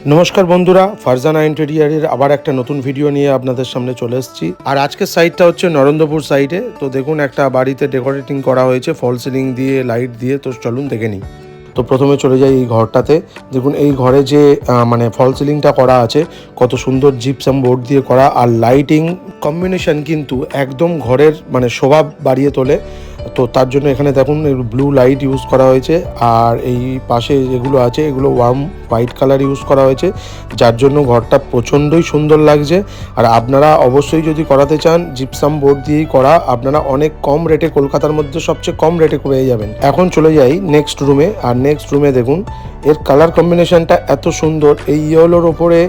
নমস্কার বন্ধুরা, ফারজানা ইন্টেরিয়ারের আবার একটা নতুন ভিডিও নিয়ে আপনাদের সামনে চলে এসেছি। আর আজকের সাইডটা হচ্ছে নরেন্দ্রপুর সাইডে। তো দেখুন, একটা বাড়িতে ডেকোরেটিং করা হয়েছে ফল সিলিং দিয়ে, লাইট দিয়ে। তো চলুন দেখে নিই। তো প্রথমে চলে যাই এই ঘরটাতে। দেখুন, এই ঘরে যে মানে ফল সিলিংটা করা আছে, কত সুন্দর জিপসাম বোর্ড দিয়ে করা, আর লাইটিং কম্বিনেশন কিন্তু একদম ঘরের মানে শোভা বাড়িয়ে তোলে। তো তার জন্য এখানে দেখুন ব্লু লাইট ইউজ করা হয়েছে, আর এই পাশে যেগুলো আছে এগুলো ওয়ার্ম হোয়াইট কালার ইউজ করা হয়েছে, যার জন্য ঘরটা প্রচণ্ডই সুন্দর লাগছে। আর আপনারা অবশ্যই যদি করাতে চান জিপসাম বোর্ড দিয়েই করা, আপনারা অনেক কম রেটে, কলকাতার মধ্যে সবচেয়ে কম রেটে পেয়ে যাবেন। এখন চলে যাই নেক্সট রুমে। আর নেক্সট রুমে দেখুন এর কালার কম্বিনেশনটা এত সুন্দর, এই ইয়েলোর ওপরে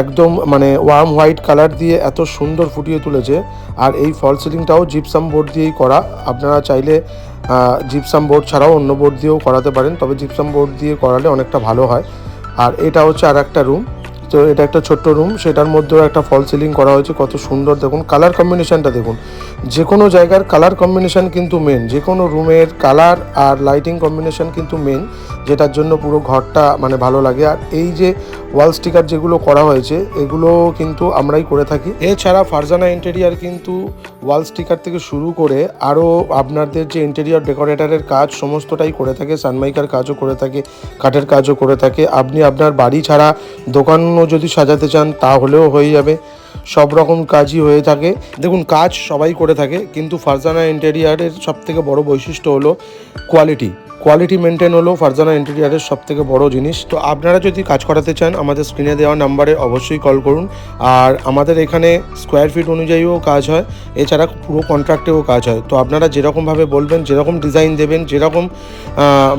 একদম মানে ওয়ার্ম হোয়াইট কালার দিয়ে এত সুন্দর ফুটিয়ে তুলেছে। আর এই ফল সিলিংটাও জিপসাম বোর্ড দিয়েই করা। আপনারা চাইলে জিপসাম বোর্ড ছাড়াও অন্য বোর্ড দিয়েও করাতে পারেন, তবে জিপসাম বোর্ড দিয়ে করালে অনেকটা ভালো হয়। আর এটা হচ্ছে আর একটা রুম। তো এটা একটা ছোট্ট রুম, সেটার মধ্যেও একটা ফল সিলিং করা হয়েছে। কত সুন্দর দেখুন কালার কম্বিনেশনটা দেখুন। যে কোনো জায়গার কালার কম্বিনেশন কিন্তু মেন, যে কোনো রুমের কালার আর লাইটিং কম্বিনেশন কিন্তু মেন, যেটার জন্য পুরো ঘরটা মানে ভালো লাগে। আর এই যে ওয়াল স্টিকার যেগুলো করা হয়েছে, এগুলো কিন্তু আমরাই করে থাকি। এছাড়া ফারজানা ইন্টেরিয়ার কিন্তু ওয়াল স্টিকার থেকে শুরু করে আরও আপনাদের যে ইন্টেরিয়র ডেকোরেটরের কাজ সমস্তটাই করে থাকে, সানমাইকার কাজও করে থাকে, কাঠের কাজও করে থাকে। আপনি আপনার বাড়ি ছাড়া দোকানও যদি সাজাতে চান তাহলেও হয়ে যাবে, সব রকম কাজই হয়ে থাকে। দেখুন, কাজ সবাই করে থাকে, কিন্তু ফারজানা ইন্টেরিয়ারের সবথেকে বড় বৈশিষ্ট্য হলো কোয়ালিটি মেনটেন হলো ফারজানা ইন্টেরিয়ারের সবথেকে বড় জিনিস। তো আপনারা যদি কাজ করাতে চান আমাদের স্ক্রিনে দেওয়া নাম্বারে অবশ্যই কল করুন। আর আমাদের এখানে স্কোয়ার ফিট অনুযায়ীও কাজ হয়, এছাড়া পুরো কন্ট্রাক্টেও কাজ হয়। তো আপনারা যেরকমভাবে বলবেন, যেরকম ডিজাইন দেবেন, যেরকম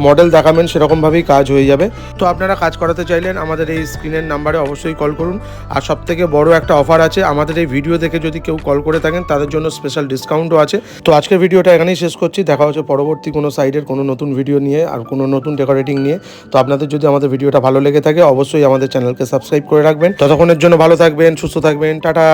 মডেল দেখাবেন, সেরকমভাবেই কাজ হয়ে যাবে। তো আপনারা কাজ করাতে চাইলেন আমাদের এই স্ক্রিনের নাম্বারে অবশ্যই কল করুন। আর সবথেকে বড় একটা অফার আছে, আমাদের এই ভিডিও দেখে যদি কেউ কল করে থাকেন তাদের জন্য স্পেশাল ডিসকাউন্টও আছে। তো আজকের ভিডিওটা এখানেই শেষ করছি। দেখা হচ্ছে পরবর্তী কোনো সাইডের কোনো নতুন ভিডিও নিয়ে আর কোনো নতুন ডেকোরেটিং নিয়ে। তো আপনাদের যদি আমাদের ভিডিওটা ভালো লেগে থাকে অবশ্যই আমাদের চ্যানেলকে সাবস্ক্রাইব করে রাখবেন। ততক্ষণের জন্য ভালো থাকবেন, সুস্থ থাকবেন, টাটা।